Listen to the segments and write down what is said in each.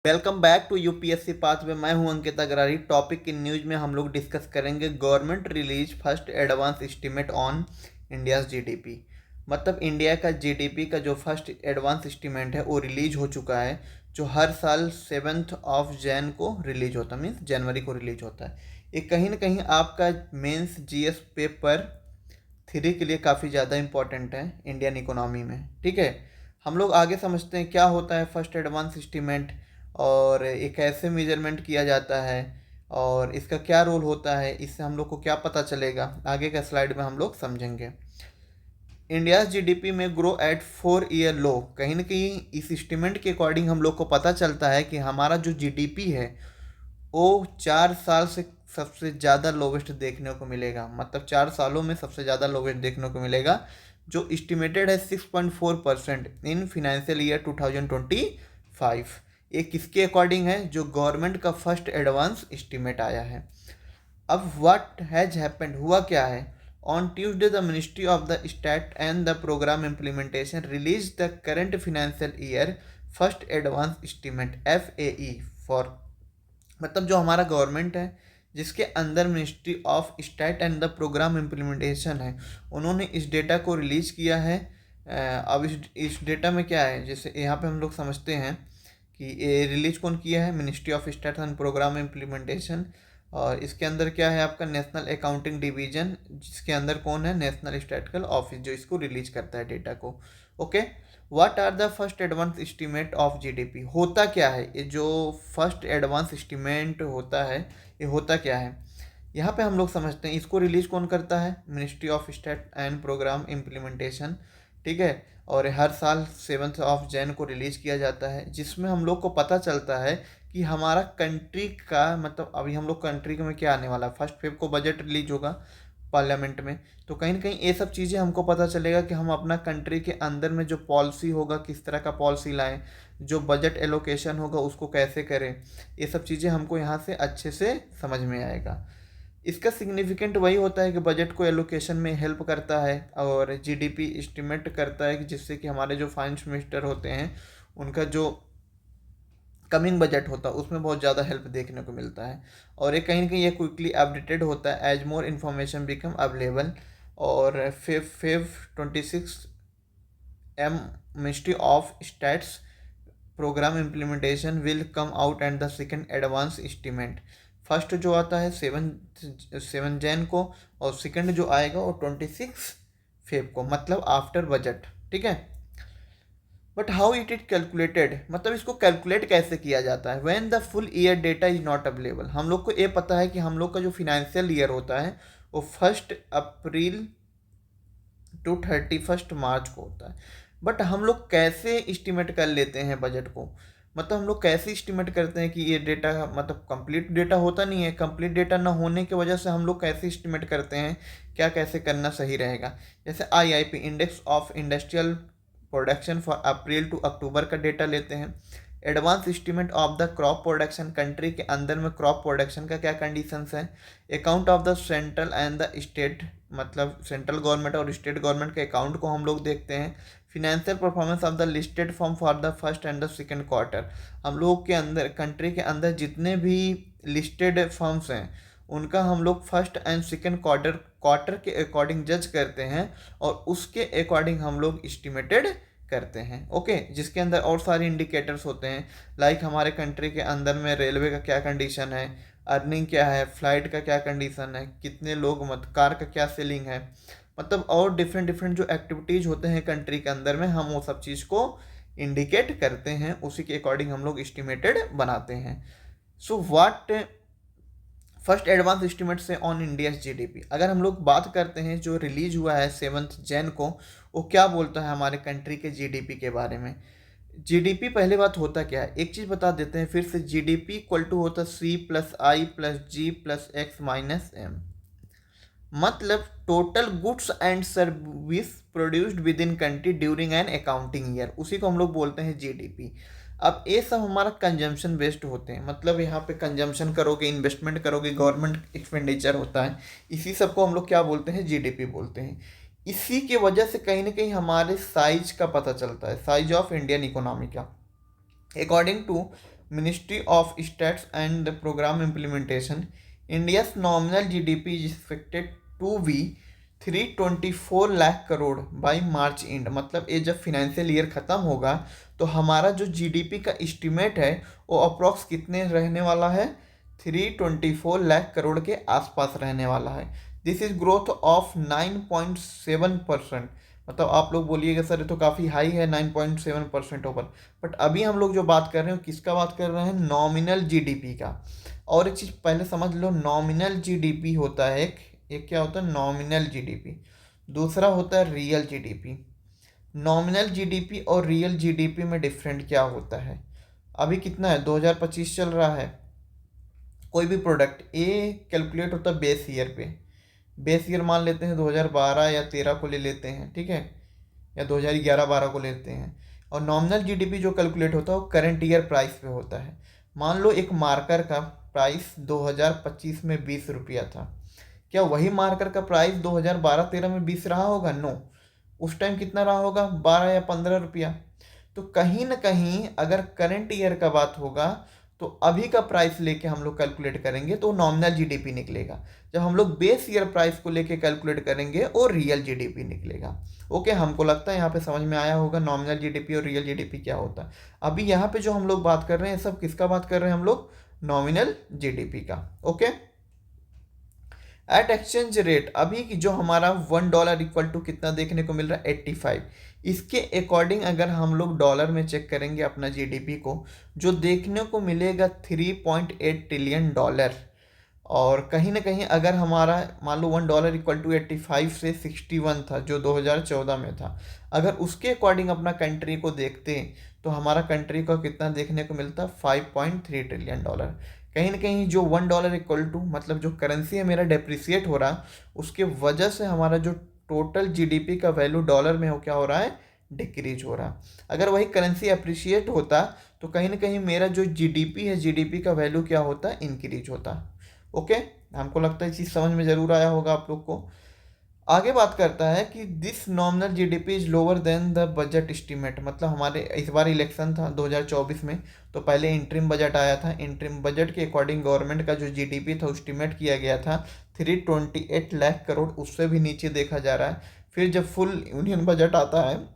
Welcome back to UPSC path में मैं हूं Ankit Agrawal. Topic in news में हम लोग डिस्कस करेंगे government release first advance estimate on India's GDP. मतलब इंडिया का जीडीपी का जो फर्स्ट एडवांस एस्टीमेट है वो रिलीज हो चुका है, जो हर साल 7 जनवरी को रिलीज होता है, मीन्स जनवरी को रिलीज होता है। ये कहीं ना कहीं आपका मेंस जीएस पेपर 3 के लिए काफ़ी ज़्यादा इंपॉर्टेंट है इंडियन इकोनॉमी में। ठीक है, हम लोग आगे समझते हैं क्या होता है फर्स्ट एडवांस एस्टीमेट और ये कैसे मेजरमेंट किया जाता है और इसका क्या रोल होता है, इससे हम लोग को क्या पता चलेगा आगे का स्लाइड में हम लोग समझेंगे। इंडिया जीडीपी में ग्रो एट 4 ईयर लो, कहीं ना कहीं इस एस्टीमेट के अकॉर्डिंग हम लोग को पता चलता है कि हमारा जो जीडीपी है वो 4 साल से सबसे ज़्यादा लोवेस्ट देखने को मिलेगा। मतलब 4 सालों में सबसे ज़्यादा लोवेस्ट देखने को मिलेगा, जो इस्टीमेटेड है 6.4% इन फिनेंशियल ईयर 2025। ये किसके अकॉर्डिंग है? जो गवर्नमेंट का फर्स्ट एडवांस एस्टीमेट आया है। अब व्हाट हैज हैपेंड, हुआ क्या है? On Tuesday the ministry of the state and the programme implementation release the current financial year first advance estimate FAE for, मतलब जो हमारा गवर्नमेंट है जिसके अंदर ministry of state and the programme implementation है, उन्होंने इस डेटा को रिलीज़ किया है। अब इस डेटा में क्या है, जैसे यहाँ पे हम लोग समझते हैं कि ये रिलीज कौन किया है? Ministry of state and programme implementation. और इसके अंदर क्या है? आपका नेशनल अकाउंटिंग डिवीजन, जिसके अंदर कौन है? नेशनल स्टैटिस्टिकल ऑफिस, जो इसको रिलीज करता है डेटा को। Okay, what are the first advance estimate of GDP? होता क्या है ये जो फर्स्ट एडवांस एस्टीमेट होता है, ये होता क्या है? यहाँ पे हम लोग समझते हैं इसको रिलीज कौन करता है? Ministry of state and programme implementation. ठीक है, और हर साल 7 जनवरी को रिलीज किया जाता है, जिसमें हम लोग को पता चलता है कि हमारा कंट्री का, मतलब अभी हम लोग कंट्री में क्या आने वाला है, 1 फरवरी को बजट रिलीज होगा पार्लियामेंट में। तो कहीं ना कहीं ये सब चीज़ें हमको पता चलेगा कि हम अपना कंट्री के अंदर में जो पॉलिसी होगा किस तरह का पॉलिसी लाएं, जो बजट एलोकेशन होगा उसको कैसे करें, ये सब चीज़ें हमको यहाँ से अच्छे से समझ में आएगा। इसका सिग्निफिकेंट वही होता है कि बजट को एलोकेशन में हेल्प करता है और जीडीपी एस्टिमेट करता है कि जिससे कि हमारे जो फाइनेंस मिनिस्टर होते हैं उनका जो कमिंग बजट होता है उसमें बहुत ज़्यादा हेल्प देखने को मिलता है। और ये कहीं ना कहीं ये क्विकली अपडेटेड होता है as more information become available. और Feb 26 ministry of states programme implementation will come out and the second advance estimate. First जो आता है 7 जनवरी को, और सेकेंड जो आएगा वो 26 फरवरी को, मतलब आफ्टर बजट। ठीक है, but how it is calculated, मतलब इसको कैलकुलेट कैसे किया जाता है? When the full year data is not available. हम लोग को ये पता है कि हम लोग का जो फिनेंशियल ईयर होता है वो 1 अप्रैल टू 31 मार्च को होता है। बट हम लोग कैसे इस्टीमेट कर लेते हैं बजट को? मतलब हम लोग कैसे इस्टीमेट करते हैं कि ये डेटा, मतलब कंप्लीट डेटा होता नहीं है, कंप्लीट डेटा ना होने की वजह से हम लोग कैसे इस्टीमेट करते हैं, क्या कैसे करना सही रहेगा? जैसे IIP index of industrial production for April to October का डेटा लेते हैं। Advance estimate of the crop production, country के अंदर में क्रॉप प्रोडक्शन का क्या कंडीशंस है। Account of the central and the state, मतलब सेंट्रल गवर्नमेंट और स्टेट गवर्नमेंट के अकाउंट को हम लोग देखते हैं। Financial performance of the listed form for the first and the second quarter, हम लोग के अंदर कंट्री के अंदर जितने भी लिस्टेड फर्म्स हैं उनका हम लोग फर्स्ट एंड सेकेंड क्वार्टर के अकॉर्डिंग जज करते हैं और उसके अकॉर्डिंग हम लोग इस्टीमेटेड करते हैं। ओके, जिसके अंदर और सारे इंडिकेटर्स होते हैं, लाइक हमारे कंट्री के अंदर में रेलवे का क्या कंडीशन है, अर्निंग क्या है, फ्लाइट का क्या कंडीशन है, कितने लोग, मत कार का क्या सेलिंग है, मतलब और डिफरेंट डिफरेंट जो एक्टिविटीज़ होते हैं कंट्री के अंदर में, हम वो सब चीज़ को इंडिकेट करते हैं, उसी के अकॉर्डिंग हम लोग इस्टीमेटेड बनाते हैं। So what first advance estimate से ऑन इंडिया जीडीपी, अगर हम लोग बात करते हैं जो रिलीज हुआ है 7 जनवरी को, वो क्या बोलता है हमारे कंट्री के जीडीपी के बारे में? जीडीपी पहले बात होता क्या है, एक चीज़ बता देते हैं फिर से। जीडीपी इक्वल टू होता C+I+G+X-M, मतलब total goods and service produced with in country during an accounting year, उसी को हम लोग बोलते हैं जीडीपी। अब ये सब हमारा कंजम्पशन बेस्ड होते हैं, मतलब यहाँ पे कंजम्पशन करोगे, इन्वेस्टमेंट करोगे, गवर्नमेंट एक्सपेंडिचर होता है, इसी सब को हम लोग क्या बोलते हैं? जीडीपी बोलते हैं। इसी के वजह से कहीं ना कहीं हमारे साइज का पता चलता है, साइज ऑफ इंडियन इकोनॉमी का। According to ministry of stats and programme implementation, India's nominal GDP is expected to be 324 lakh crore by March end. मतलब ये जब फिनेंशियल ईयर ख़त्म होगा तो हमारा जो जीडीपी का इस्टीमेट है वो अप्रॉक्स कितने रहने वाला है, 324 लाख करोड़ के आसपास रहने वाला है। This is growth of 9.7%। मतलब आप लोग बोलिएगा सर ये तो काफ़ी हाई है, 9.7% ओवर, बट अभी हम लोग जो बात कर रहे हैं किसका बात कर रहे हैं, नॉमिनल जीडीपी का। और एक चीज़ पहले समझ लो, नॉमिनल जीडीपी होता है एक क्या होता है नॉमिनल जीडीपी, दूसरा होता है रियल जीडीपी। नॉमिनल जीडीपी और रियल जीडीपी में डिफरेंट क्या होता है। अभी कितना है, 2025 चल रहा है, कोई भी प्रोडक्ट ए कैलकुलेट होता है बेस ईयर पे। बेस ईयर मान लेते हैं 2012 या 13 को ले लेते हैं, ठीक है, या 2011-12 को लेते हैं। और नॉमिनल जीडीपी जो कैलकुलेट होता है वो करंट ईयर प्राइस पे होता है। मान लो एक मार्कर का प्राइस 2025 में 20 रुपया था, क्या वही मार्कर का प्राइस 2012-13 में 20 रहा होगा? नो, उस टाइम कितना रहा होगा, 12 या 15 रुपया। तो कहीं ना कहीं अगर करंट ईयर का बात होगा तो अभी का प्राइस लेके हम लोग कैलकुलेट करेंगे तो नॉमिनल जीडीपी निकलेगा। जब हम लोग बेस ईयर प्राइस को लेके कैलकुलेट करेंगे और रियल जीडीपी निकलेगा। ओके, हमको लगता है यहाँ पे समझ में आया होगा नॉमिनल जीडीपी और रियल जीडीपी क्या होता है। अभी यहाँ पे जो हम लोग बात कर रहे हैं सब किसका बात कर रहे हैं हम लोग, नॉमिनल जीडीपी का। ओके, एट एक्सचेंज रेट अभी की जो हमारा $1 इक्वल टू कितना देखने को मिल रहा है, 85। इसके अकॉर्डिंग अगर हम लोग डॉलर में चेक करेंगे अपना जीडीपी को, जो देखने को मिलेगा 3.8 ट्रिलियन डॉलर। और कहीं ना कहीं अगर हमारा मान लो $1 इक्वल टू 85 से 61 था जो 2014 में था, अगर उसके अकॉर्डिंग अपना कंट्री को देखते तो हमारा कंट्री को कितना देखने को मिलता, 5.3 ट्रिलियन डॉलर। कहीं ना कहीं जो $1 इक्वल टू मतलब जो करेंसी है मेरा डेप्रिसिएट हो रहा, उसके वजह से हमारा जो टोटल जीडीपी का वैल्यू डॉलर में हो क्या हो रहा है, डिक्रीज हो रहा। अगर वही करेंसी अप्रिशिएट होता तो कहीं ना कहीं मेरा जो जीडीपी है, जीडीपी का वैल्यू क्या होता, इंक्रीज होता। ओके, हमको लगता है चीज़ समझ में ज़रूर आया होगा आप लोग को। आगे बात करता है कि this nominal GDP is lower than the budget estimate. मतलब हमारे इस बार इलेक्शन था 2024 में, तो पहले इंटरिम बजट आया था। इंटरिम बजट के अकॉर्डिंग गवर्नमेंट का जो जीडीपी था एस्टीमेट किया गया था 328 लाख करोड़, उससे भी नीचे देखा जा रहा है। फिर जब फुल यूनियन बजट आता है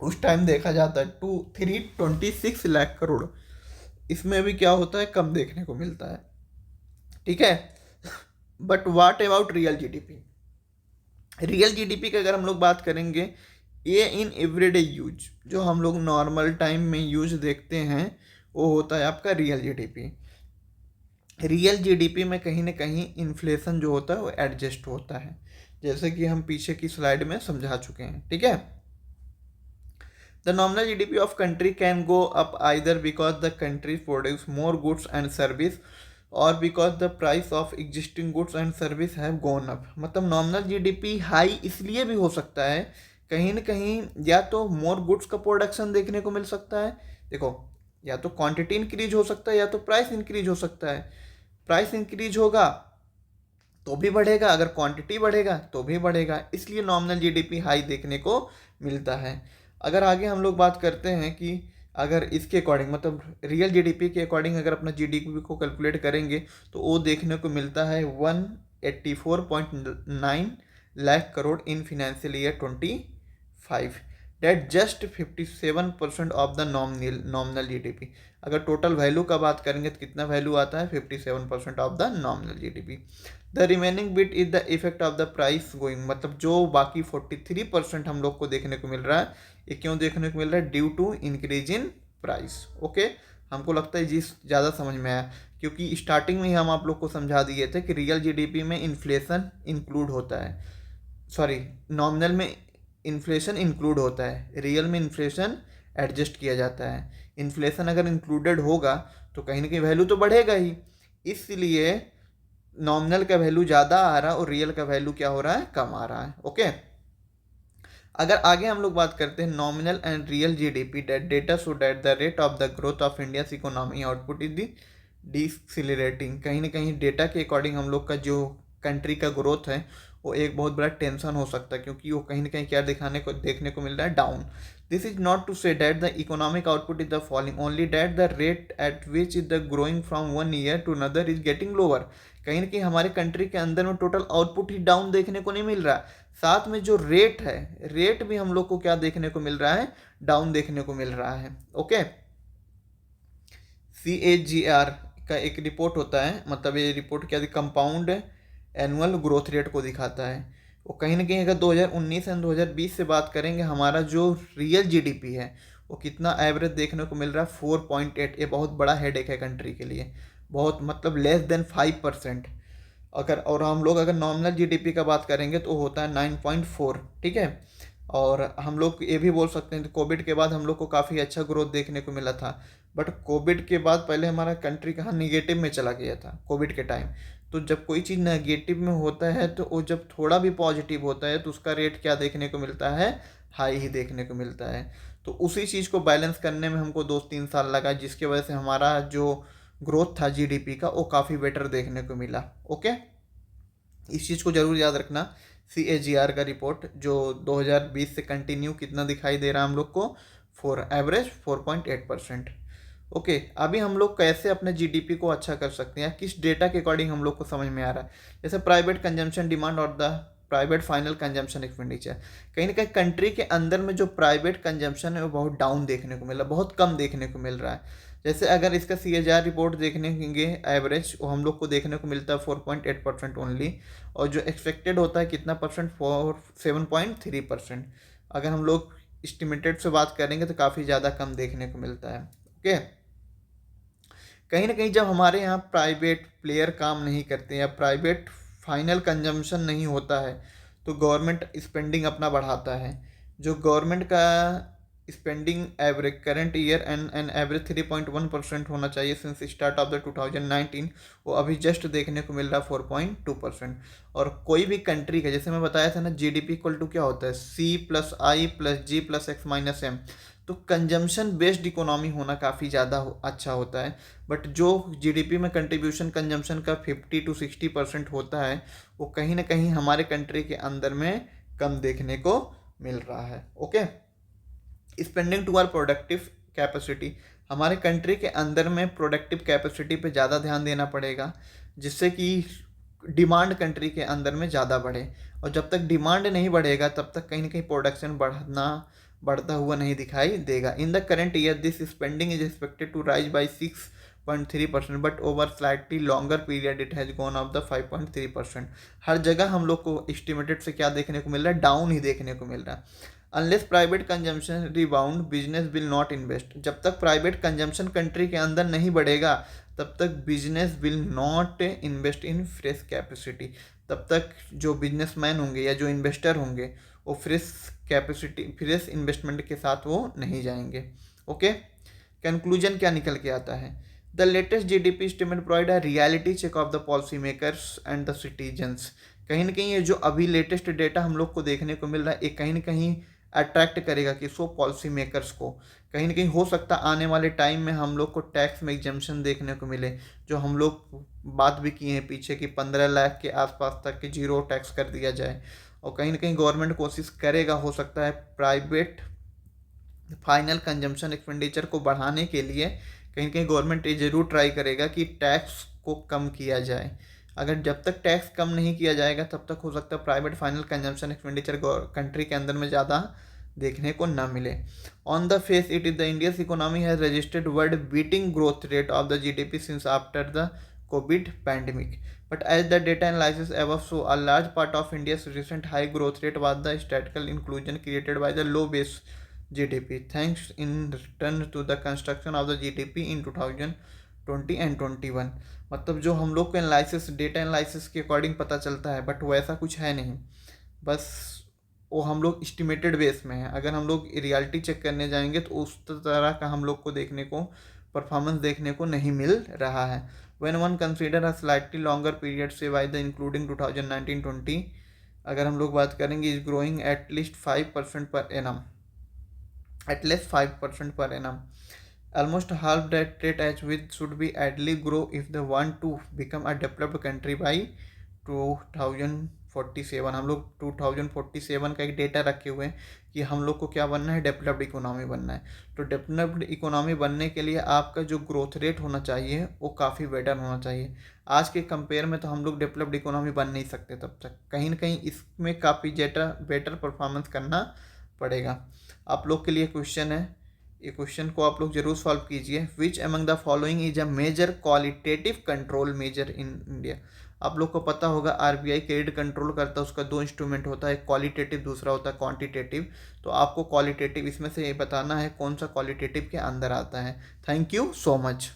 उस टाइम देखा जाता है 326 लाख करोड़, इसमें भी क्या होता है, कम देखने को मिलता है। ठीक है, but what about real GDP. Real GDP की अगर हम लोग बात करेंगे, ये इन एवरीडे यूज जो हम लोग नॉर्मल टाइम में यूज देखते हैं वो होता है आपका रियल जीडीपी। रियल जीडीपी में कहीं ना कहीं इन्फ्लेशन जो होता है वो एडजस्ट होता है, जैसे कि हम पीछे की स्लाइड में समझा चुके हैं। ठीक है, the nominal GDP of country can go up either because the country produce more goods and service or because the price of existing goods and service have gone up. मतलब नॉमिनल जीडीपी हाई इसलिए भी हो सकता है कहीं ना कहीं, या तो मोर गुड्स का प्रोडक्शन देखने को मिल सकता है, देखो या तो क्वांटिटी इंक्रीज हो सकता है या तो प्राइस इंक्रीज हो सकता है। प्राइस इंक्रीज होगा तो भी बढ़ेगा, अगर क्वांटिटी बढ़ेगा तो भी बढ़ेगा, इसलिए नॉमिनल जीडीपी हाई देखने को मिलता है। अगर आगे हम लोग बात करते हैं कि अगर इसके अकॉर्डिंग मतलब रियल जीडीपी के अकॉर्डिंग अगर अपना जीडीपी को कैलकुलेट करेंगे तो वो देखने को मिलता है 184.9 lakh crore in financial year 25, that just 57% of the nominal GDP. अगर टोटल वैल्यू का बात करेंगे तो कितना वैल्यू आता है, 57% of the nominal GDP. The remaining bit is the effect of the price going. मतलब जो बाकी 43% हम लोग को देखने को मिल रहा है, ये क्यों देखने को मिल रहा है, due to increase in price. Okay, हमको लगता है जी ज़्यादा समझ में आया, क्योंकि स्टार्टिंग में ही हम आप लोग को समझा दिए थे कि रियल जीडीपी में इन्फ्लेशन इंक्लूड होता है, सॉरी नॉमिनल में इन्फ्लेशन इंक्लूड होता है, रियल में इन्फ्लेशन एडजस्ट किया जाता है। इन्फ्लेशन अगर इंक्लूडेड होगा तो कहीं ना कहीं वैल्यू तो बढ़ेगा ही, इसलिए नॉमिनल का वैल्यू ज़्यादा आ रहा है और रियल का वैल्यू क्या हो रहा है, कम आ रहा है। ओके, अगर आगे हम लोग बात करते हैं nominal and real GDP data show that the rate of the growth of India's economy output is the decelerating. कहीं ना कहीं डेटा के अकॉर्डिंग हम लोग का जो कंट्री का ग्रोथ है वो एक बहुत बड़ा टेंशन हो सकता है, क्योंकि वो कहीं ना कहीं क्या देखने को मिल रहा है, down. This is not to say that the economic output is the falling, only that the rate at which is the growing from one year to another is getting lower. कहीं ना कहीं हमारे कंट्री के अंदर में total output ही down देखने को नहीं मिल रहा, साथ में जो रेट है, रेट भी हम लोग को क्या देखने को मिल रहा है, डाउन देखने को मिल रहा है। ओके, CAGR का एक रिपोर्ट होता है, मतलब ये रिपोर्ट क्या, कंपाउंड एनुअल ग्रोथ रेट को दिखाता है। वो कहीं ना कहीं अगर 2019 एंड 2020 से बात करेंगे, हमारा जो रियल जीडीपी है वो कितना एवरेज देखने को मिल रहा है, 4.8। ये बहुत बड़ा हेडेक है कंट्री के लिए, बहुत मतलब लेस देन 5%। अगर और हम लोग अगर नॉमिनल जीडीपी का बात करेंगे तो होता है 9.4, ठीक है। और हम लोग ये भी बोल सकते हैं कि कोविड के बाद हम लोग को काफ़ी अच्छा ग्रोथ देखने को मिला था, बट कोविड के बाद पहले हमारा कंट्री कहाँ निगेटिव में चला गया था कोविड के टाइम। तो जब कोई चीज़ नेगेटिव में होता है तो वो जब थोड़ा भी पॉजिटिव होता है तो उसका रेट क्या देखने को मिलता है, हाई ही देखने को मिलता है। तो उसी चीज़ को बैलेंस करने में हमको 2-3 साल लगा, जिसकी वजह से हमारा जो ग्रोथ था जीडीपी का वो काफ़ी बेटर देखने को मिला। ओके, इस चीज़ को ज़रूर याद रखना। CAGR का रिपोर्ट जो 2020 से कंटिन्यू कितना दिखाई दे रहा है हम लोग को, एवरेज 4.8%। ओके, अभी हम लोग कैसे अपने जीडीपी को अच्छा कर सकते हैं, किस डेटा के अकॉर्डिंग हम लोग को समझ में आ रहा है। जैसे प्राइवेट कंजम्पशन डिमांड और the private final consumption expenditure, कहीं ना कहीं कंट्री के अंदर में जो प्राइवेट कंजम्पशन है वो बहुत डाउन देखने को मिल रहा है, बहुत कम देखने को मिल रहा है। जैसे अगर इसका CAGR रिपोर्ट देखेंगे एवरेज, वो हम लोग को देखने को मिलता है 4.8% ओनली, और जो एक्सपेक्टेड होता है कितना परसेंट, 7.3%। अगर हम लोग एस्टिमेटेड से बात करेंगे तो काफ़ी ज़्यादा कम देखने को मिलता है। ओके, कहीं ना कहीं जब हमारे यहाँ प्राइवेट प्लेयर काम नहीं करते या प्राइवेट फाइनल कंजम्पशन नहीं होता है तो गवर्नमेंट स्पेंडिंग अपना बढ़ाता है। जो गवर्नमेंट का spending average current year and average 3.1% होना चाहिए सिंस स्टार्ट ऑफ द 2019, वो अभी जस्ट देखने को मिल रहा है 4.2%। और कोई भी कंट्री का, जैसे मैं बताया था ना, जीडीपी इक्वल टू क्या होता है, C+I+G+X-M। तो कंजम्पशन बेस्ड इकोनॉमी होना काफ़ी ज़्यादा अच्छा होता है, बट जो जीडीपी में कंट्रीब्यूशन कंजम्पशन का 50-60% होता है वो कहीं ना कहीं हमारे कंट्री के अंदर में कम देखने को मिल रहा है। Okay, spending to our productive capacity, हमारे कंट्री के अंदर में प्रोडक्टिव कैपेसिटी पे ज़्यादा ध्यान देना पड़ेगा, जिससे कि डिमांड कंट्री के अंदर में ज़्यादा बढ़े। और जब तक डिमांड नहीं बढ़ेगा तब तक कहीं ना कहीं प्रोडक्शन बढ़ता हुआ नहीं दिखाई देगा। In the current year this spending is expected to rise by 6.3%, but over slightly longer period it has gone off the 5.3%। हर जगह हम लोग को एस्टिमेटेड से क्या देखने को मिल रहा है, डाउन ही देखने को मिल रहा है। Unless private consumption rebound business will not invest, जब तक प्राइवेट कंजम्पशन कंट्री के अंदर नहीं बढ़ेगा तब तक business will not invest in fresh capacity. तब तक जो बिजनेसमैन होंगे या जो इन्वेस्टर होंगे वो फ्रेश इन्वेस्टमेंट के साथ वो नहीं जाएंगे। ओके, कंक्लूजन क्या निकल के आता है, the latest GDP estimate provide a reality check of the policy makers and the citizens. कहीं ना कहीं ये जो अभी लेटेस्ट डेटा हम लोग को देखने को मिल रहा है, ये कहीं ना कहीं अट्रैक्ट करेगा किसको, पॉलिसी मेकर्स को। कहीं ना कहीं हो सकता है आने वाले टाइम में हम लोग को टैक्स में एग्जम्पशन देखने को मिले, जो हम लोग बात भी किए हैं पीछे कि 15 लाख के आसपास तक के जीरो टैक्स कर दिया जाए। और कहीं ना कहीं गवर्नमेंट कोशिश करेगा, हो सकता है प्राइवेट फाइनल कंजम्पशन एक्सपेंडिचर को बढ़ाने के लिए कहीं ना कहीं गवर्नमेंट ये जरूर ट्राई करेगा कि टैक्स को कम किया जाए। अगर जब तक टैक्स कम नहीं किया जाएगा तब तक हो सकता है private final consumption expenditure country के अंदर में ज़्यादा देखने को ना मिले। On the face it is the Indians economy has registered world beating growth rate of the GDP since after the Covid pandemic, but as the data analysis above show, a large part of India's recent high growth rate was the statistical inclusion created by the low base GDP, thanks in return to the construction of the GDP in 2020 and 21। मतलब जो हम लोग को analysis, data analysis के according पता चलता है, but वैसा कुछ है नहीं, बस वो हम लोग एस्टिमेटेड बेस में है। अगर हम लोग रियलिटी चेक करने जाएंगे तो उस तरह का हम लोग को देखने को परफॉर्मेंस देखने को नहीं मिल रहा है। When one consider a slightly longer period say by the including 2019-20, अगर हम लोग बात करेंगे is growing at least 5% per annum, at least 5% per annum, almost half that rate as which should be ideally grow if they want to become a developed country by 2040। 2047, हम लोग 2047 का एक data रखे हुए हैं कि हम लोग को क्या बनना है, डेवलप्ड इकोनॉमी बनना है। तो डेवलप्ड इकोनॉमी बनने के लिए आपका जो ग्रोथ रेट होना चाहिए वो काफ़ी बेटर होना चाहिए। आज के कंपेयर में तो हम लोग डेवलप्ड इकोनॉमी बन नहीं सकते, तब तक कहीं ना कहीं इसमें काफ़ी बेटर परफॉर्मेंस करना पड़ेगा। आप लोग के लिए क्वेश्चन है, ये क्वेश्चन को आप लोग जरूर सॉल्व कीजिए। Which among the following is a major qualitative control measure in India. आप लोग को पता होगा आरबीआई क्रेडिट कंट्रोल करता है, उसका दो इंस्ट्रूमेंट होता है, क्वालिटेटिव, दूसरा होता है क्वांटिटेटिव। तो आपको क्वालिटेटिव इसमें से ये बताना है कौन सा क्वालिटेटिव के अंदर आता है। Thank you so much.